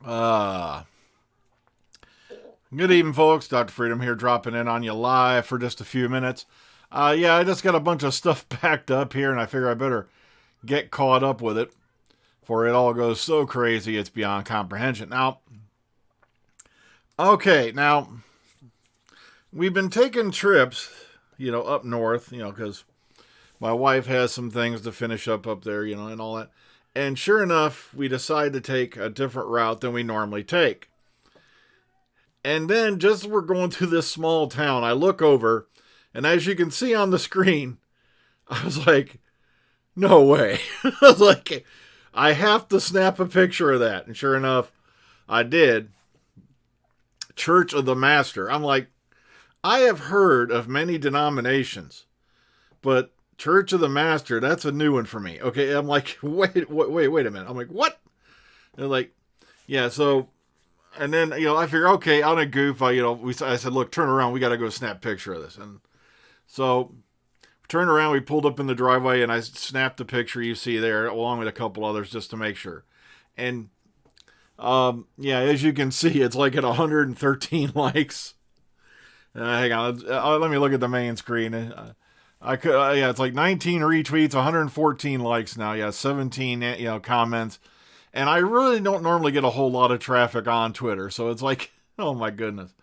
Uh, Good evening, folks. Dr. Freedom here, dropping in on you live for just a few minutes. Yeah, I just got a bunch of stuff packed up here, and I figure I better get caught up with it, for it all goes so crazy it's beyond comprehension. Now, we've been taking trips, up north, because my wife has some things to finish up there, and all that. And sure enough, we decide to take a different route than we normally take. And then, just as we're going through this small town, I look over, and as you can see on the screen, I was like, no way. I was like, I have to snap a picture of that. And sure enough, I did. Church of the Master. I'm like, I have heard of many denominations, but Church of the Master, that's a new one for me. Okay, I'm like, wait a minute. I'm like, what? They're like, yeah, so, and then, I figure, okay, on a goof, I said, look, turn around, we got to go snap a picture of this. And so, turned around, we pulled up in the driveway, and I snapped the picture you see there, along with a couple others, just to make sure. And, yeah, as you can see, it's like at 113 likes. Hang on, let me look at the main screen. Yeah, it's like 19 retweets, 114 likes now. Yeah, 17, comments. And I really don't normally get a whole lot of traffic on Twitter, so it's like, oh my goodness.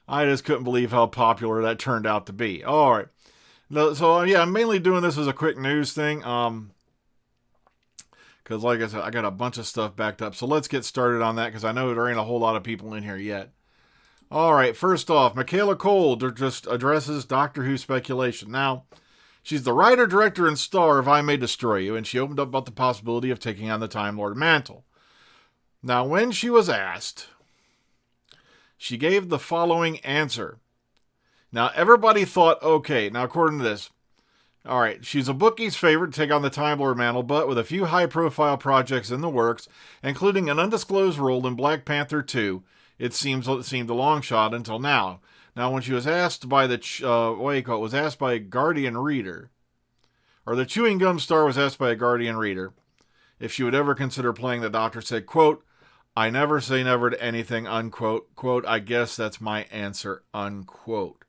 I just couldn't believe how popular that turned out to be. All right. So, yeah, I'm mainly doing this as a quick news thing. Because, like I said, I got a bunch of stuff backed up. So let's get started on that, because I know there ain't a whole lot of people in here yet. All right, first off, Michaela Coel just addresses Doctor Who speculation. Now, she's the writer, director, and star of I May Destroy You, and she opened up about the possibility of taking on the Time Lord mantle. Now, when she was asked, she gave the following answer. Now, everybody thought, okay, now according to this, all right, she's a bookie's favorite to take on the Time Lord mantle, but with a few high-profile projects in the works, including an undisclosed role in Black Panther 2, it seemed a long shot until now. Now, when she was asked by was asked by a Guardian reader, or the chewing gum star was asked by a Guardian reader, if she would ever consider playing the Doctor, said, quote, "I never say never to anything," unquote. Quote, "I guess that's my answer," unquote.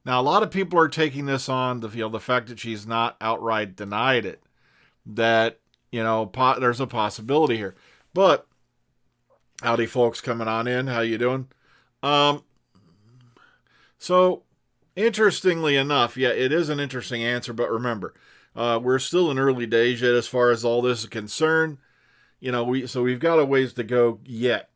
Now, a lot of people are taking this on the fact that she's not outright denied it, that, there's a possibility here. But, howdy folks coming on in, how you doing? So, interestingly enough, yeah, it is an interesting answer, but remember, we're still in early days yet as far as all this is concerned. We've got a ways to go yet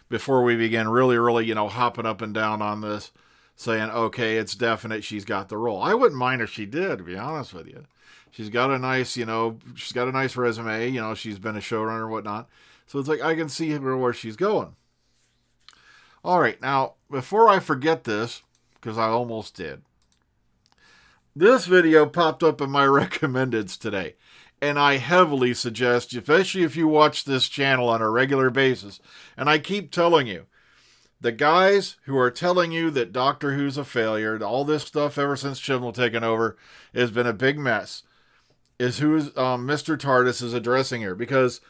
before we begin really, hopping up and down on this, saying, okay, it's definite she's got the role. I wouldn't mind if she did, to be honest with you. She's got a nice, she's got a nice resume, she's been a showrunner and whatnot. So it's like, I can see where she's going. All right, now, before I forget this, because I almost did, this video popped up in my recommendeds today. And I heavily suggest, especially if you watch this channel on a regular basis, and I keep telling you, the guys who are telling you that Doctor Who's a failure, all this stuff ever since Chibnall taken over, has been a big mess, is who Mr. Tardis is addressing here. Because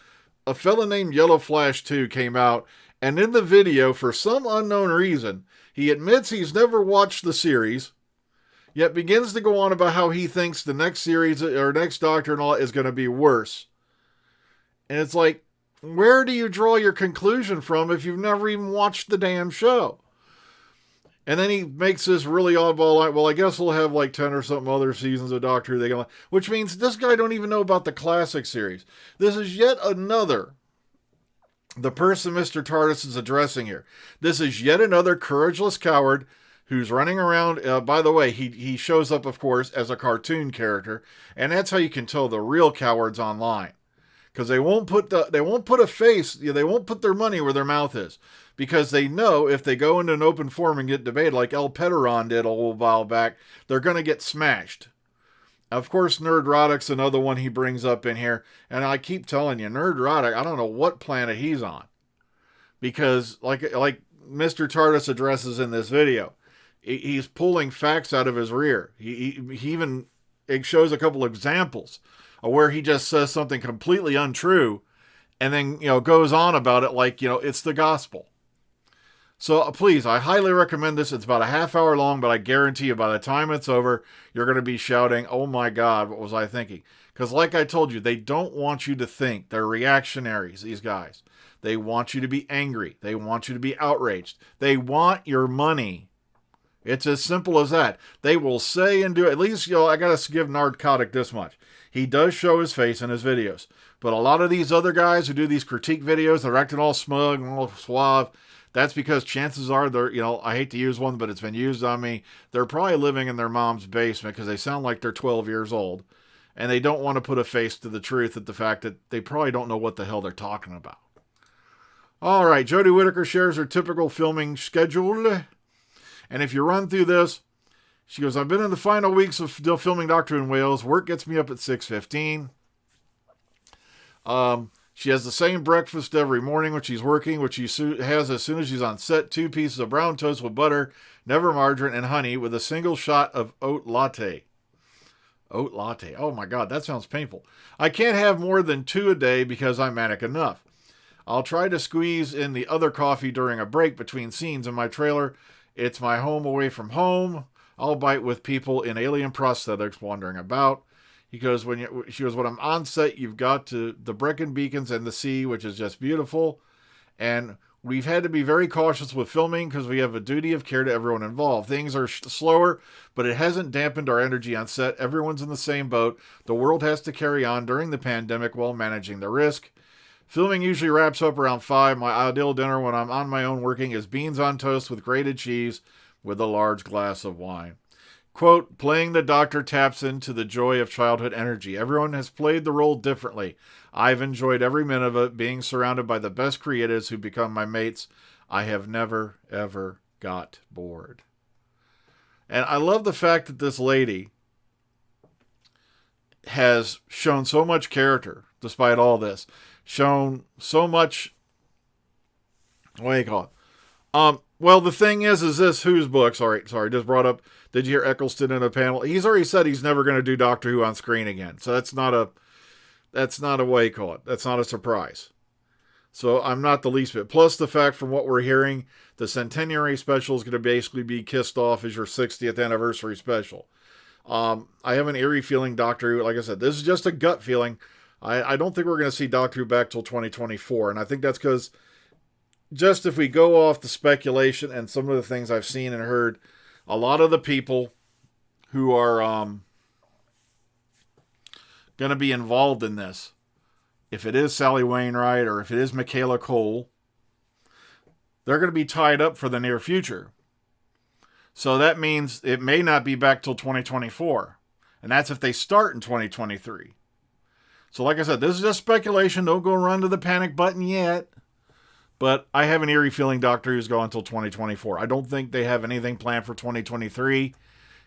a fella named Yellowflash 2 came out, and in the video, for some unknown reason, he admits he's never watched the series, yet begins to go on about how he thinks the next series, or next Doctor and all, is going to be worse. And it's like, where do you draw your conclusion from if you've never even watched the damn show? And then he makes this really oddball, like, well, I guess we'll have like 10 or something other seasons of Doctor Who they can like, which means this guy don't even know about the classic series. This is yet another, the person Mr. Tardis is addressing here. This is yet another courageous coward who's running around. By the way, he shows up, of course, as a cartoon character, and that's how you can tell the real cowards online, because they won't put a face, they won't put their money where their mouth is, because they know if they go into an open forum and get debated like El Petteron did a little while back, they're going to get smashed. Of course, Nerdrotic's another one he brings up in here, and I keep telling you, Nerdrotic, I don't know what planet he's on, because like Mr. Tardis addresses in this video, he's pulling facts out of his rear. He even shows a couple examples of where he just says something completely untrue, and then, goes on about it like, it's the gospel. So please, I highly recommend this. It's about a half hour long, but I guarantee you by the time it's over, you're going to be shouting, oh my God, what was I thinking? Because like I told you, they don't want you to think. They're reactionaries, these guys. They want you to be angry. They want you to be outraged. They want your money. It's as simple as that. They will say and do, at least, I got to give Narcotic this much. He does show his face in his videos. But a lot of these other guys who do these critique videos, they're acting all smug and all suave. That's because chances are they're, I hate to use one, but it's been used on me. They're probably living in their mom's basement because they sound like they're 12 years old. And they don't want to put a face to the truth at the fact that they probably don't know what the hell they're talking about. All right, Jodie Whittaker shares her typical filming schedule. And if you run through this, she goes, I've been in the final weeks of filming Doctor in Wales. Work gets me up at 6:15. She has the same breakfast every morning when she's working, which she has as soon as she's on set. 2 pieces of brown toast with butter, never margarine, and honey with a single shot of oat latte. Oat latte. Oh my God, that sounds painful. I can't have more than 2 a day because I'm manic enough. I'll try to squeeze in the other coffee during a break between scenes in my trailer. It's my home away from home. I'll bite with people in alien prosthetics wandering about. She goes, when I'm on set, you've got the Brecon Beacons and the sea, which is just beautiful. And we've had to be very cautious with filming because we have a duty of care to everyone involved. Things are slower, but it hasn't dampened our energy on set. Everyone's in the same boat. The world has to carry on during the pandemic while managing the risk. Filming usually wraps up around 5. My ideal dinner when I'm on my own working is beans on toast with grated cheese with a large glass of wine. Quote, playing the Doctor taps into the joy of childhood energy. Everyone has played the role differently. I've enjoyed every minute of it, being surrounded by the best creatives who become my mates. I have never, ever got bored. And I love the fact that this lady has shown so much character, despite all this. Shown so much, what do you call it? Well, the thing is this Who's book, sorry, just brought up, did you hear Eccleston in a panel? He's already said he's never going to do Doctor Who on screen again. So that's not a what do you call it? That's not a surprise. So I'm not the least bit. Plus the fact from what we're hearing, the centenary special is going to basically be kissed off as your 60th anniversary special. I have an eerie feeling Doctor Who, like I said, this is just a gut feeling. I don't think we're going to see Doctor Who back till 2024. And I think that's because just if we go off the speculation and some of the things I've seen and heard, a lot of the people who are going to be involved in this, if it is Sally Wainwright or if it is Michaela Coel, they're going to be tied up for the near future. So that means it may not be back till 2024. And that's if they start in 2023. So like I said, this is just speculation. Don't go run to the panic button yet. But I have an eerie feeling Doctor Who's going until 2024. I don't think they have anything planned for 2023.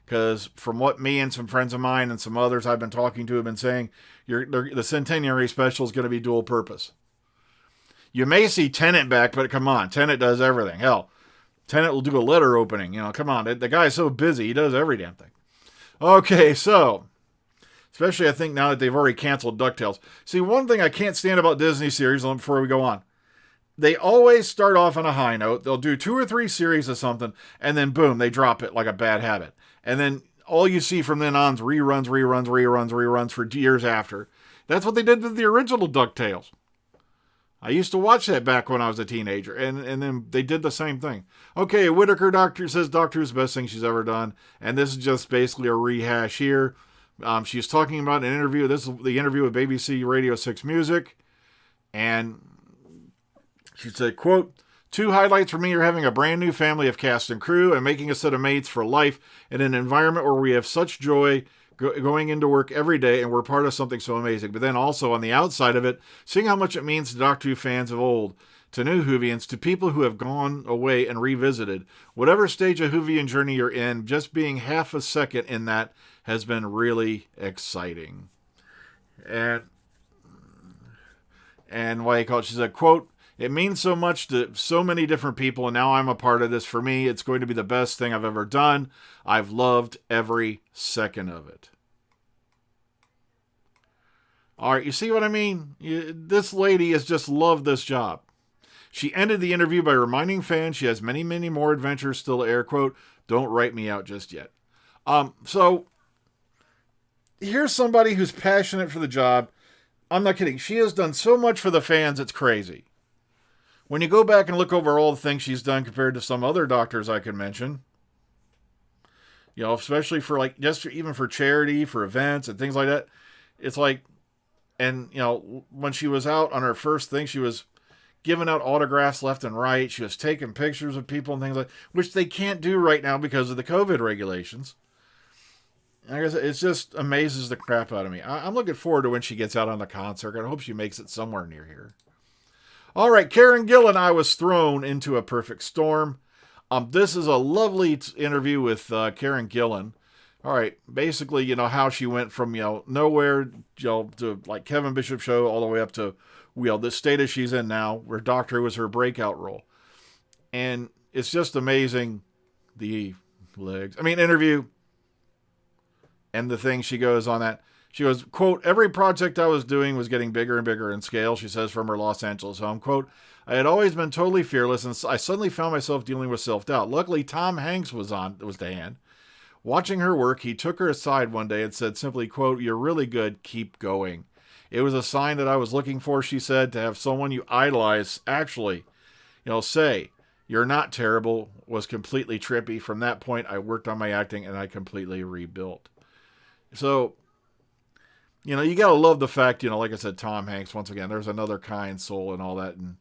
Because from what me and some friends of mine and some others I've been talking to have been saying, the Centenary special is going to be dual purpose. You may see Tennant back, but come on. Tennant does everything. Hell, Tennant will do a letter opening. Come on. The guy's so busy. He does every damn thing. Okay, so... especially, I think, now that they've already canceled DuckTales. See, one thing I can't stand about Disney series, before we go on, they always start off on a high note. They'll do 2 or 3 series of something, and then boom, they drop it like a bad habit. And then all you see from then on is reruns for years after. That's what they did with the original DuckTales. I used to watch that back when I was a teenager, and then they did the same thing. Okay, Whittaker Doctor says Doctor Who's the best thing she's ever done, and this is just basically a rehash here. She's talking about an interview. This is the interview with BBC Radio 6 Music. And she said, quote, 2 highlights for me are having a brand new family of cast and crew and making a set of mates for life in an environment where we have such joy going into work every day and we're part of something so amazing. But then also on the outside of it, seeing how much it means to Doctor Who fans of old, to new Whovians, to people who have gone away and revisited. Whatever stage of Whovian journey you're in, just being half a second in that has been really exciting. And what do you call it? She said, quote, it means so much to so many different people, and now I'm a part of this. For me, it's going to be the best thing I've ever done. I've loved every second of it. All right, you see what I mean? This lady has just loved this job. She ended the interview by reminding fans she has many, many more adventures still to air. Quote, don't write me out just yet. So here's somebody who's passionate for the job. I'm not kidding. She has done so much for the fans, it's crazy. When you go back and look over all the things she's done compared to some other doctors I can mention, especially for even for charity, for events and things like that, it's like, and when she was out on her first thing, she was giving out autographs left and right. She was taking pictures of people and things like, which they can't do right now because of the COVID regulations. I guess it just amazes the crap out of me. I'm looking forward to when she gets out on the concert. I hope she makes it somewhere near here. All right, Karen Gillan, I was thrown into a perfect storm. This is a lovely interview with Karen Gillan. All right, basically, how she went from, nowhere, to like Kevin Bishop show all the way up to, the status she's in now, where Doctor was her breakout role. And it's just amazing, the interview and the thing she goes on that. She goes, quote, every project I was doing was getting bigger and bigger in scale, she says from her Los Angeles home. Quote, I had always been totally fearless, and I suddenly found myself dealing with self-doubt. Luckily, Tom Hanks was to hand. Watching her work, he took her aside one day and said simply, quote, you're really good, keep going. It was a sign that I was looking for, she said, to have someone you idolize actually, say, you're not terrible, was completely trippy. From that point, I worked on my acting and I completely rebuilt. So, you got to love the fact, like I said, Tom Hanks, once again, there's another kind soul and all that, and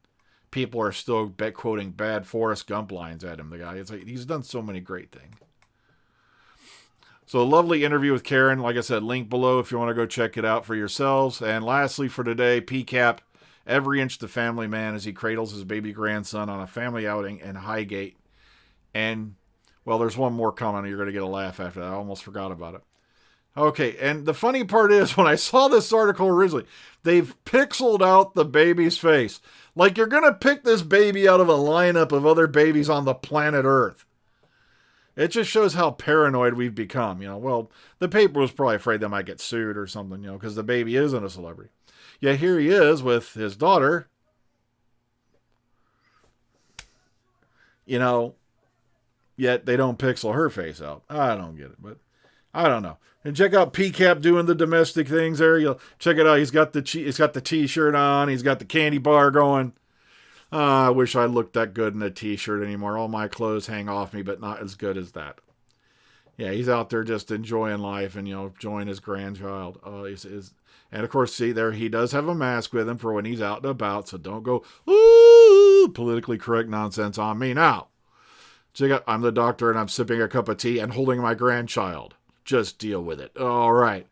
people are still quoting bad Forrest Gump lines at him, the guy. It's like, he's done so many great things. So a lovely interview with Karen. Like I said, link below if you want to go check it out for yourselves. And lastly for today, PCAP, every inch the family man as he cradles his baby grandson on a family outing in Highgate. And, well, there's one more comment. You're going to get a laugh after that. I almost forgot about it. Okay, and the funny part is, when I saw this article originally, they've pixeled out the baby's face. Like you're going to pick this baby out of a lineup of other babies on the planet Earth. It just shows how paranoid we've become. Well, the paper was probably afraid they might get sued or something, because the baby isn't a celebrity. Yet here he is with his daughter, yet they don't pixel her face out. I don't get it, but I don't know. And check out PCAP doing the domestic things there. You'll check it out. He's got the t-shirt on. He's got the candy bar going. I wish I looked that good in a t-shirt anymore. All my clothes hang off me, but not as good as that. Yeah, he's out there just enjoying life and, enjoying his grandchild. And of course, see there, he does have a mask with him for when he's out and about. So don't go, ooh, politically correct nonsense on me now. Check out, I'm the doctor and I'm sipping a cup of tea and holding my grandchild. Just deal with it. All right.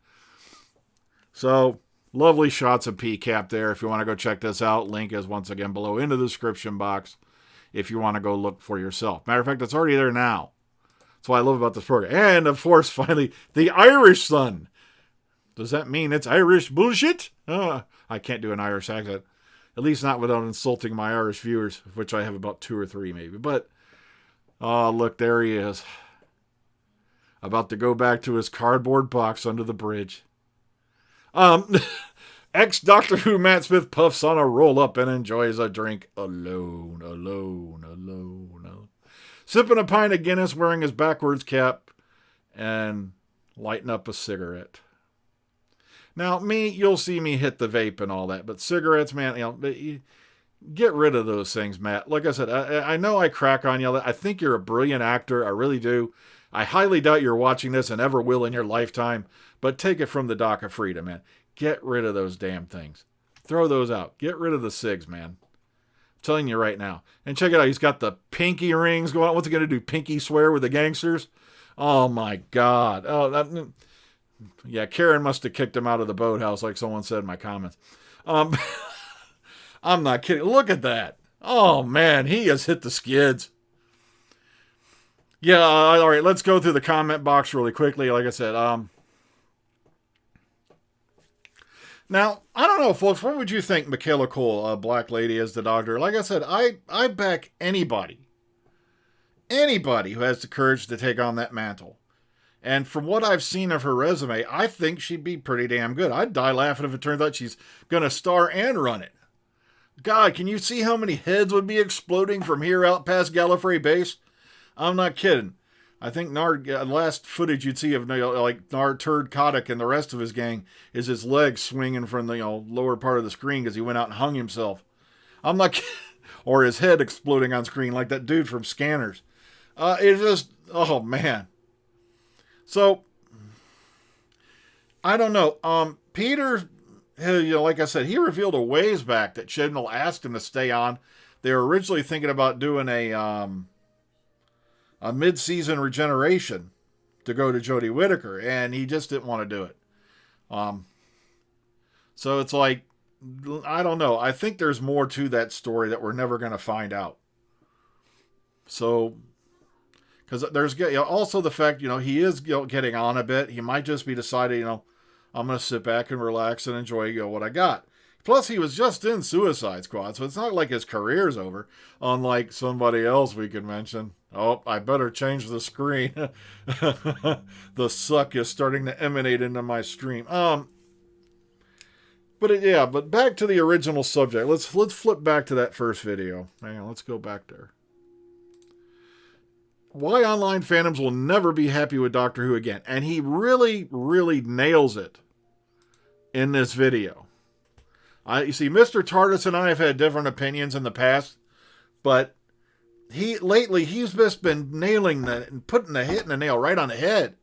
So, lovely shots of PCAP there. If you want to go check this out, link is once again below in the description box if you want to go look for yourself. Matter of fact, it's already there now. That's what I love about this program. And, of course, finally, the Irish Sun. Does that mean it's Irish bullshit? I can't do an Irish accent. At least not without insulting my Irish viewers, which I have about 2 or 3 maybe. But, look, there he is. About to go back to his cardboard box under the bridge. Ex-Doctor Who Matt Smith puffs on a roll-up and enjoys a drink alone. Sipping a pint of Guinness, wearing his backwards cap, and lighting up a cigarette. Now, you'll see me hit the vape and all that, but cigarettes, man, get rid of those things, Matt. Like I said, I know I crack on you. I think you're a brilliant actor. I really do. I highly doubt you're watching this and ever will in your lifetime, but take it from the Dock of Freedom, man. Get rid of those damn things. Throw those out. Get rid of the cigs, man. I'm telling you right now. And check it out. He's got the pinky rings going on. What's he going to do? Pinky swear with the gangsters? Oh, my God. Yeah, Karen must have kicked him out of the boathouse like someone said in my comments. I'm not kidding. Look at that. Oh, man. He has hit the skids. Yeah, all right, let's go through the comment box really quickly. Like I said, now, I don't know, folks, what would you think Michaela Coel, a black lady, as the doctor? Like I said, I back anybody who has the courage to take on that mantle. And from what I've seen of her resume, I think she'd be pretty damn good. I'd die laughing if it turns out she's going to star and run it. God, can you see how many heads would be exploding from here out past Gallifrey Base? I'm not kidding. I think Nard, last footage you'd see of like Nard Turd Kodak and the rest of his gang is his legs swinging from the lower part of the screen because he went out and hung himself. I'm not kidding. Or his head exploding on screen like that dude from Scanners. It's just, oh man. So, I don't know. Peter, like I said, he revealed a ways back that Chibnall asked him to stay on. They were originally thinking about doing a mid-season regeneration to go to Jodie Whittaker, and he just didn't want to do it. So it's like, I don't know. I think there's more to that story that we're never going to find out. So, because there's also the fact, he is getting on a bit. He might just be deciding, I'm going to sit back and relax and enjoy what I got. Plus, he was just in Suicide Squad, so it's not like his career's over, unlike somebody else we could mention. Oh, I better change the screen. The suck is starting to emanate into my stream. But back to the original subject. Let's flip back to that first video. Hang on, let's go back there. Why online fandoms will never be happy with Doctor Who again. And he really, really nails it in this video. You see, Mr. Tardis and I have had different opinions in the past, but lately he's just been nailing that and hitting the nail right on the head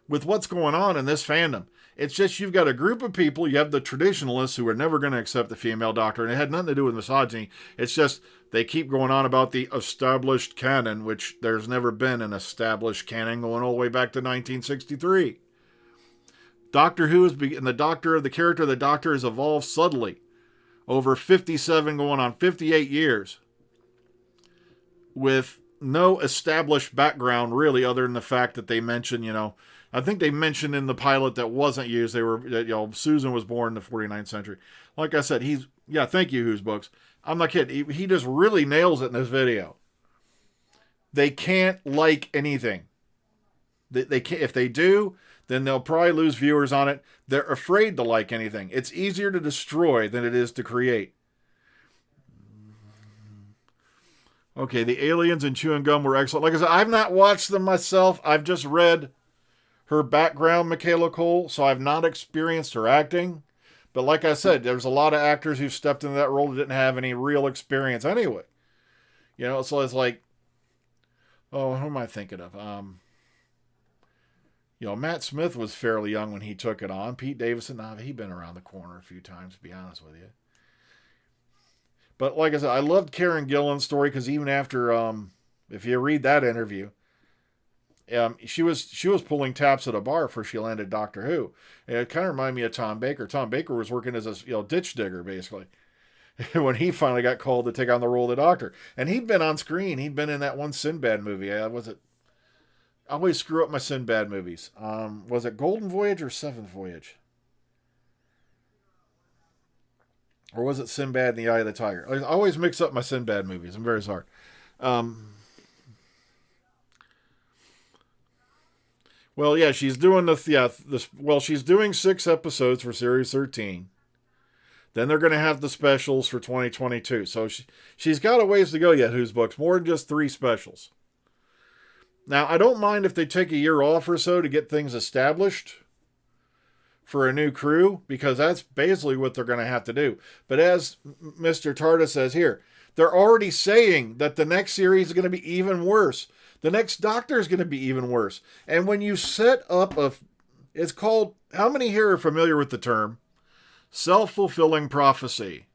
with what's going on in this fandom. It's just you've got a group of people, you have the traditionalists who are never going to accept the female Doctor, and it had nothing to do with misogyny. It's just they keep going on about the established canon, which there's never been an established canon going all the way back to 1963. Doctor Who and the character of the Doctor has evolved subtly over 57 going on 58 years with no established background really other than the fact that they mention, I think they mentioned in the pilot that wasn't used. They were, Susan was born in the 49th century. Like I said, thank you, Who's Books. I'm not kidding. He just really nails it in this video. They can't like anything. They can't, if they do, then they'll probably lose viewers on it. They're afraid to like anything. It's easier to destroy than it is to create. Okay, the aliens and chewing gum were excellent. Like I said, I've not watched them myself. I've just read her background, Michaela Coel, so I've not experienced her acting. But like I said, there's a lot of actors who've stepped into that role that didn't have any real experience anyway. So it's like, who am I thinking of? Matt Smith was fairly young when he took it on. Pete Davidson, he'd been around the corner a few times, to be honest with you. But like I said, I loved Karen Gillan's story because even after, if you read that interview, she was pulling taps at a bar before she landed Doctor Who. And it kind of reminded me of Tom Baker. Tom Baker was working as a ditch digger, basically, when he finally got called to take on the role of the Doctor. And he'd been on screen. He'd been in that one Sinbad movie. I always screw up my Sinbad movies. Was it Golden Voyage or Seventh Voyage? Or was it Sinbad and the Eye of the Tiger? I always mix up my Sinbad movies. I'm very sorry. Well, yeah, she's doing she's doing 6 episodes for Series 13. Then they're going to have the specials for 2022. So she's got a ways to go yet, Who's Books. More than just 3 specials. Now, I don't mind if they take a year off or so to get things established for a new crew, because that's basically what they're going to have to do. But as Mr. Tardis says here, they're already saying that the next series is going to be even worse. The next Doctor is going to be even worse. And when you set up it's called, how many here are familiar with the term? Self-fulfilling prophecy.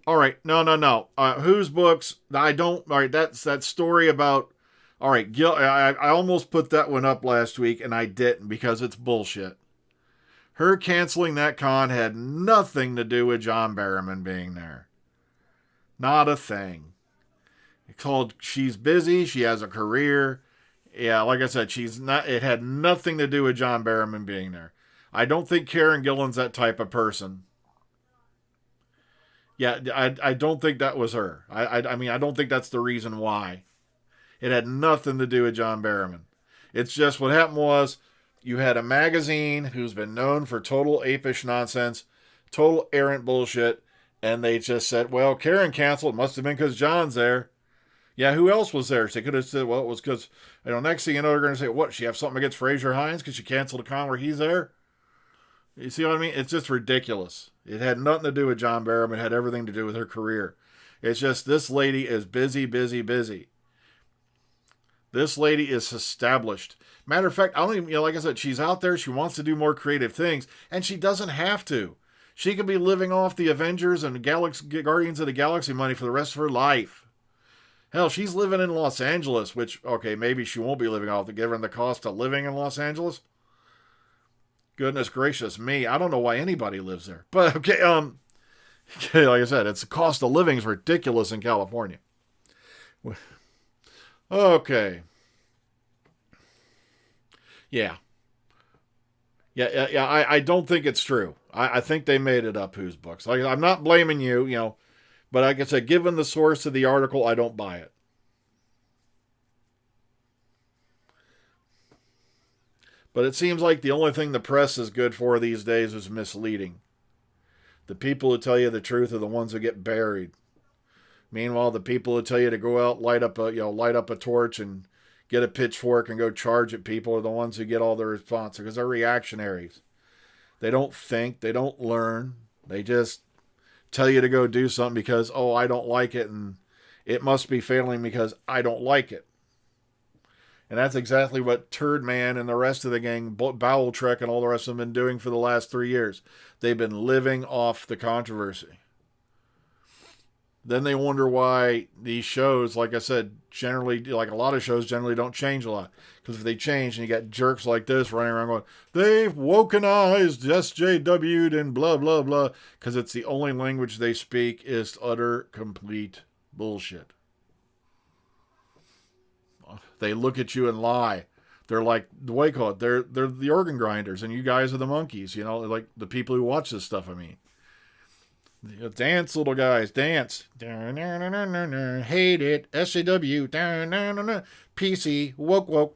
All right, no. Who's Books? All right, that's that story about, all right, I almost put that one up last week, and I didn't because it's bullshit. Her canceling that con had nothing to do with John Barrowman being there. Not a thing. It's called She's Busy, she has a career. Yeah, like I said, it had nothing to do with John Barrowman being there. I don't think Karen Gillan's that type of person. Yeah, I don't think that was her. I mean, I don't think that's the reason why. It had nothing to do with John Barrowman. It's just what happened was you had a magazine who's been known for total apish nonsense, total errant bullshit, and they just said, well, Karen canceled. It must have been because John's there. Yeah, who else was there? So they could have said, well, it was because, next thing you know, they're going to say, what, she have something against Fraser Hines because she canceled a con where he's there? You see what I mean? It's just ridiculous. It had nothing to do with John Barrowman. It had everything to do with her career. It's just this lady is busy, busy, busy. This lady is established. Matter of fact, I don't even, like I said, she's out there. She wants to do more creative things, and she doesn't have to. She could be living off the Avengers and Guardians of the Galaxy money for the rest of her life. Hell, she's living in Los Angeles, which, okay, maybe she won't be living off the given the cost of living in Los Angeles. Goodness gracious me, I don't know why anybody lives there. But okay, like I said, it's the cost of living is ridiculous in California. Okay. Yeah. Yeah. I don't think it's true. I think they made it up, whose books. I'm not blaming you, but like I said, given the source of the article, I don't buy it. But it seems like the only thing the press is good for these days is misleading. The people who tell you the truth are the ones who get buried. Meanwhile, the people who tell you to go out, light up a torch and get a pitchfork and go charge at people are the ones who get all the response because they're reactionaries. They don't think, they don't learn. They just tell you to go do something because, oh, I don't like it and it must be failing because I don't like it. And that's exactly what Turd Man and the rest of the gang, Bowel Trek and all the rest of them, have been doing for the last 3 years. They've been living off the controversy. Then they wonder why these shows, like I said, generally, like a lot of shows, generally don't change a lot. Because if they change and you got jerks like this running around going, they've wokenized, SJW'd, and blah, blah, blah. Because it's the only language they speak is utter, complete bullshit. They look at you and lie. They're like, the way call it, they're the organ grinders, and you guys are the monkeys, like the people who watch this stuff, I mean. Dance, little guys, dance. Hate it, SCW, PC, woke,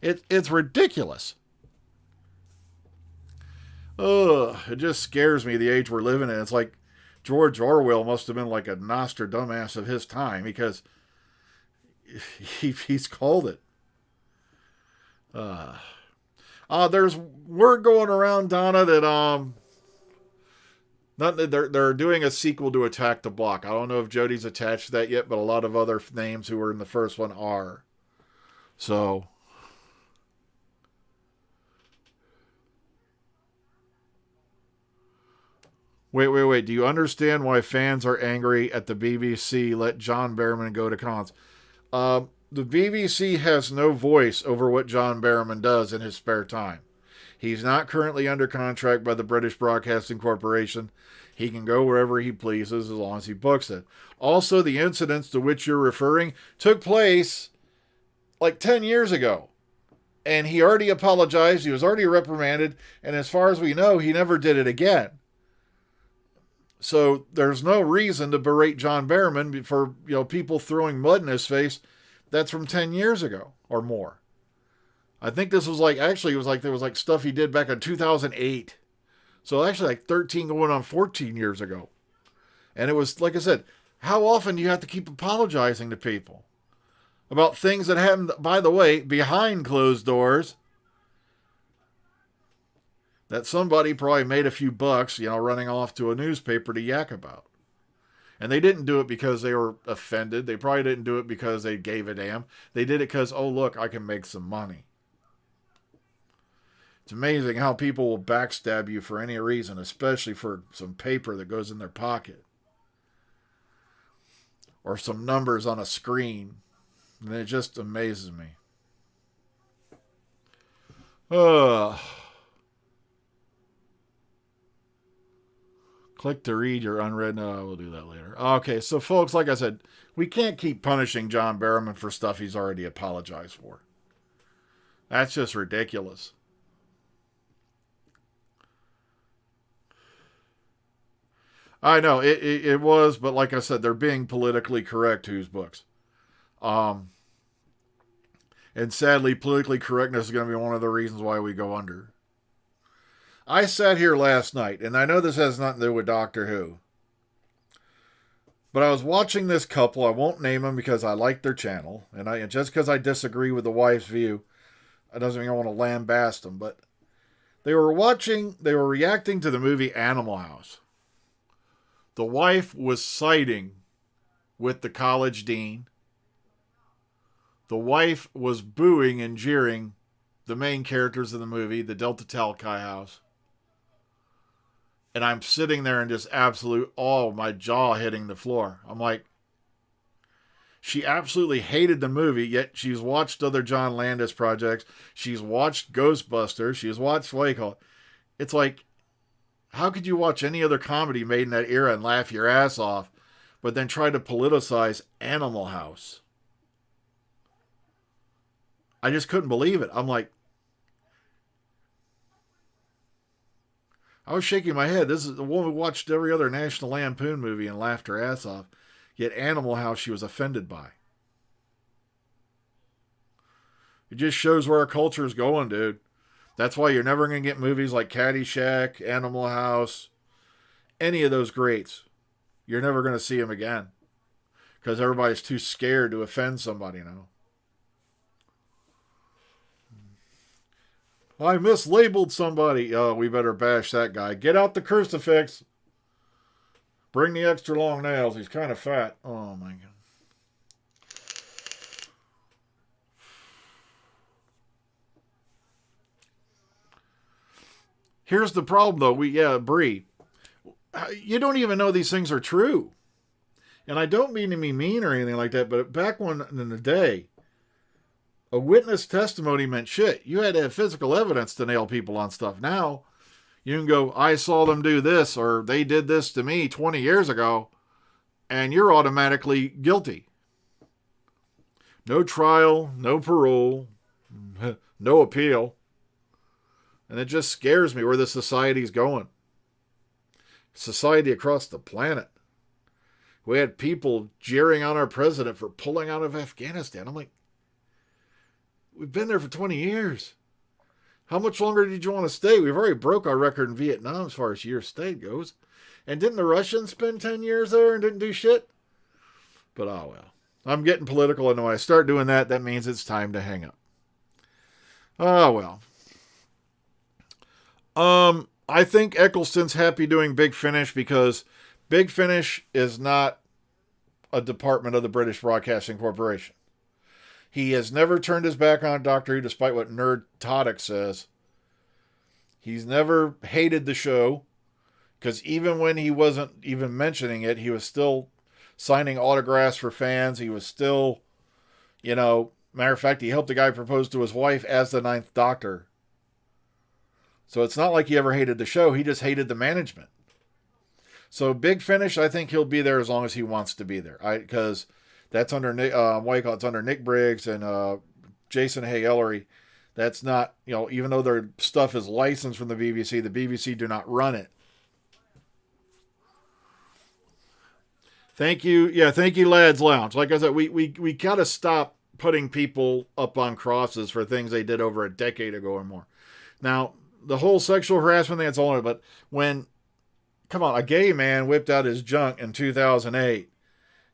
it's ridiculous. Ugh, it just scares me, the age we're living in. It's like George Orwell must have been like a Nostradamus of his time, because he's called it. There's word going around, Donna, that they're doing a sequel to Attack the Block. I don't know if Jodie's attached to that yet, but a lot of other names who were in the first one are. So, wait. Do you understand why fans are angry at the BBC let John Barrowman go to cons? The BBC has no voice over what John Barrowman does in his spare time. He's not currently under contract by the British Broadcasting Corporation. He can go wherever he pleases as long as he books it. Also, the incidents to which you're referring took place like 10 years ago. And he already apologized. He was already reprimanded. And as far as we know, he never did it again. So there's no reason to berate John Barrowman for people throwing mud in his face. That's from 10 years ago or more. I think this was there was stuff he did back in 2008. So actually 13 going on 14 years ago. And it was, like I said, how often do you have to keep apologizing to people about things that happened, by the way, behind closed doors, that somebody probably made a few bucks, running off to a newspaper to yak about. And they didn't do it because they were offended. They probably didn't do it because they gave a damn. They did it because, oh, look, I can make some money. It's amazing how people will backstab you for any reason, especially for some paper that goes in their pocket. Or some numbers on a screen. And it just amazes me. Click to read your unread. No, we'll do that later. Okay, so folks, like I said, we can't keep punishing John Barrowman for stuff he's already apologized for. That's just ridiculous. I know it was, but like I said, they're being politically correct. Whose books? Um, and sadly, politically correctness is going to be one of the reasons why we go under. I sat here last night, and I know this has nothing to do with Doctor Who, but I was watching this couple. I won't name them because I like their channel, and just because I disagree with the wife's view, it doesn't mean I want to lambaste them. But they were reacting to the movie Animal House. The wife was siding with the college dean. The wife was booing and jeering the main characters of the movie, the Delta Talcai House. And I'm sitting there in just absolute awe, my jaw hitting the floor. I'm like, she absolutely hated the movie, yet she's watched other John Landis projects. She's watched Ghostbusters. She's watched, what do you call it? It's like, how could you watch any other comedy made in that era and laugh your ass off, but then try to politicize Animal House? I just couldn't believe it. I'm like, I was shaking my head. This is the woman who watched every other National Lampoon movie and laughed her ass off. Yet Animal House she was offended by. It just shows where our culture is going, dude. That's why you're never going to get movies like Caddyshack, Animal House, any of those greats. You're never going to see them again. Because everybody's too scared to offend somebody now. I mislabeled somebody. Oh, we better bash that guy. Get out the crucifix. Bring the extra long nails. He's kind of fat. Oh, my God. Here's the problem, though. Bree. You don't even know these things are true. And I don't mean to be mean or anything like that, but back in the day, a witness testimony meant shit. You had to have physical evidence to nail people on stuff. Now, you can go, I saw them do this, or they did this to me 20 years ago, and you're automatically guilty. No trial, no parole, no appeal. And it just scares me where the society's going. Society across the planet. We had people jeering on our president for pulling out of Afghanistan. I'm like, we've been there for 20 years. How much longer did you want to stay? We've already broke our record in Vietnam as far as years stayed goes. And didn't the Russians spend 10 years there and didn't do shit? But oh well. I'm getting political, and when I start doing that, that means it's time to hang up. Oh well. I think Eccleston's happy doing Big Finish because Big Finish is not a department of the British Broadcasting Corporation. He has never turned his back on Doctor Who, despite what Nerd Tardis says. He's never hated the show, because even when he wasn't even mentioning it, he was still signing autographs for fans. He was still, matter of fact, he helped a guy propose to his wife as the Ninth Doctor. So it's not like he ever hated the show. He just hated the management. So Big Finish, I think he'll be there as long as he wants to be there. Because that's under Nick, it's under Nick Briggs and Jason Hay-Ellery. That's not, even though their stuff is licensed from the BBC do not run it. Thank you. Yeah, thank you, Lads Lounge. Like I said, we got to stop putting people up on crosses for things they did over a decade ago or more. Now, the whole sexual harassment thing, that's all, but a gay man whipped out his junk in 2008.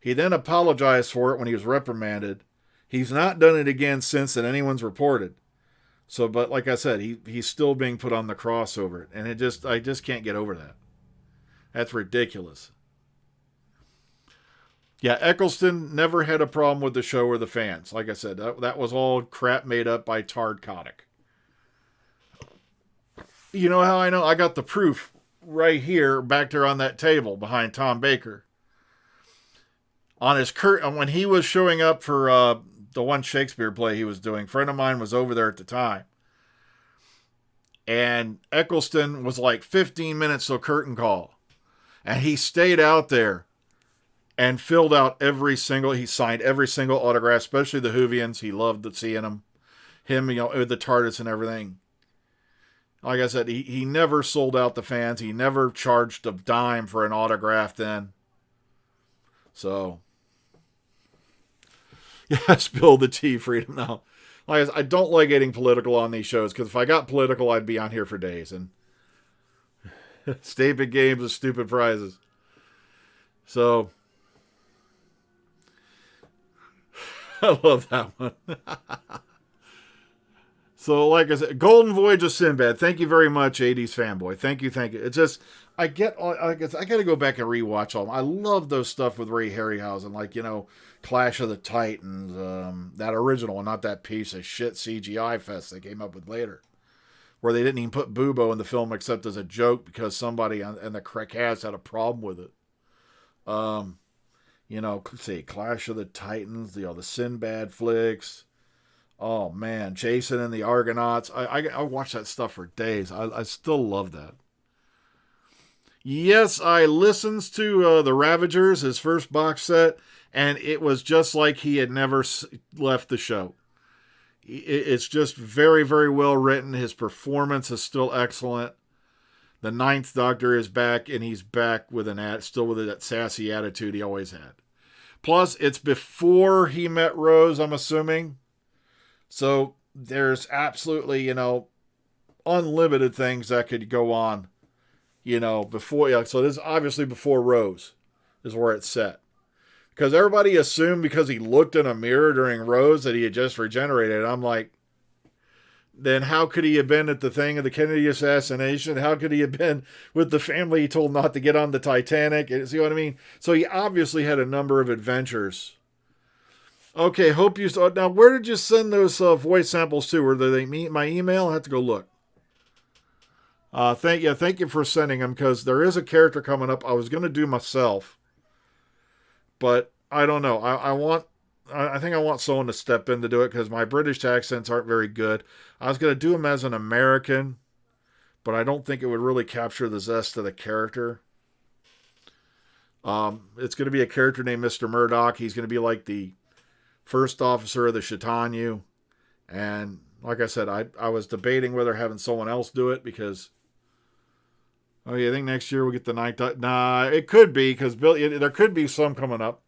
He then apologized for it when he was reprimanded. He's not done it again since that anyone's reported. So, but like I said, he's still being put on the cross over it. And I just can't get over that. That's ridiculous. Yeah, Eccleston never had a problem with the show or the fans. Like I said, that was all crap made up by Tardis. You know how I know? I got the proof right here, back there on that table behind Tom Baker. On his curtain, when he was showing up for the one Shakespeare play he was doing, a friend of mine was over there at the time. And Eccleston was like 15 minutes till curtain call. And he stayed out there and filled out he signed every single autograph, especially the Whovians. He loved seeing them. Him, with the TARDIS and everything. Like I said, he never sold out the fans. He never charged a dime for an autograph then. So, yeah, spill the tea, Freedom. Now, like I don't like getting political on these shows, because if I got political, I'd be on here for days. And stupid games with stupid prizes. So, I love that one. So, like I said, Golden Voyage of Sinbad. Thank you very much, 80s fanboy. Thank you. It's just, I got to go back and rewatch all of them. I love those stuff with Ray Harryhausen, like, Clash of the Titans, that original, and not that piece of shit CGI fest they came up with later, where they didn't even put Bubo in the film except as a joke because somebody in the cast had a problem with it. Say Clash of the Titans, the Sinbad flicks. Oh man, Jason and the Argonauts. I watch that stuff for days. I still love that. Yes, I listens to The Ravagers, his first box set, and it was just like he had never left the show. It's just very, very well written. His performance is still excellent. The Ninth Doctor is back, and he's back with still with that sassy attitude he always had. Plus, it's before he met Rose, I'm assuming. So there's absolutely, unlimited things that could go on, before. So this is obviously before Rose is where it's set. Because everybody assumed because he looked in a mirror during Rose that he had just regenerated. I'm like, then how could he have been at the thing of the Kennedy assassination? How could he have been with the family he told not to get on the Titanic? See what I mean? So he obviously had a number of adventures. Okay, hope you saw. Now, where did you send those voice samples to? Were they my email? I have to go look. Thank you for sending them, because there is a character coming up I was going to do myself, but I don't know. I think I want someone to step in to do it, because my British accents aren't very good. I was going to do them as an American, but I don't think it would really capture the zest of the character. It's going to be a character named Mr. Murdock. He's going to be like the first officer of the Chatanyu. And like I said, I was debating whether having someone else do it, because I think next year we'll get the ninth. Nah, it could be, because there could be some coming up.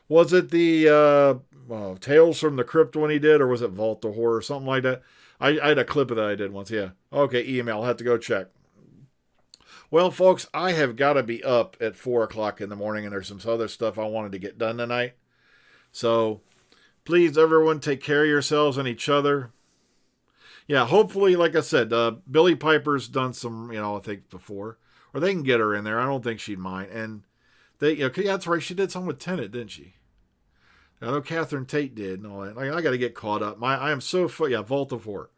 Was it the Tales from the Crypt one he did, or was it Vault of Horror, something like that? I had a clip of that I did once, yeah. Okay, email. I'll have to go check. Well, folks, I have got to be up at 4 o'clock in the morning, and there's some other stuff I wanted to get done tonight. So, please, everyone, take care of yourselves and each other. Yeah, hopefully, like I said, Billie Piper's done some, I think before. Or they can get her in there. I don't think she'd mind. And that's right, she did something with Tenet, didn't she? I know Catherine Tate did and all that. I got to get caught up. I am so Vault of Horror.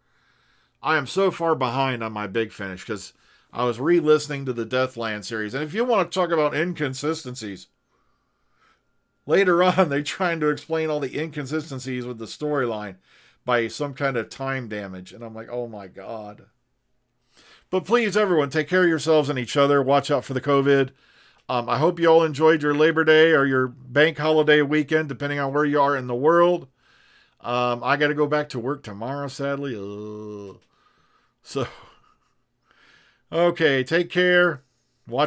I am so far behind on my Big Finish, because I was re-listening to the Deathland series. And if you want to talk about inconsistencies, later on they're trying to explain all the inconsistencies with the storyline by some kind of time damage. And I'm like, oh my God. But please, everyone, take care of yourselves and each other. Watch out for the COVID. I hope you all enjoyed your Labor Day or your bank holiday weekend, depending on where you are in the world. I got to go back to work tomorrow, sadly. So, okay, take care. Watch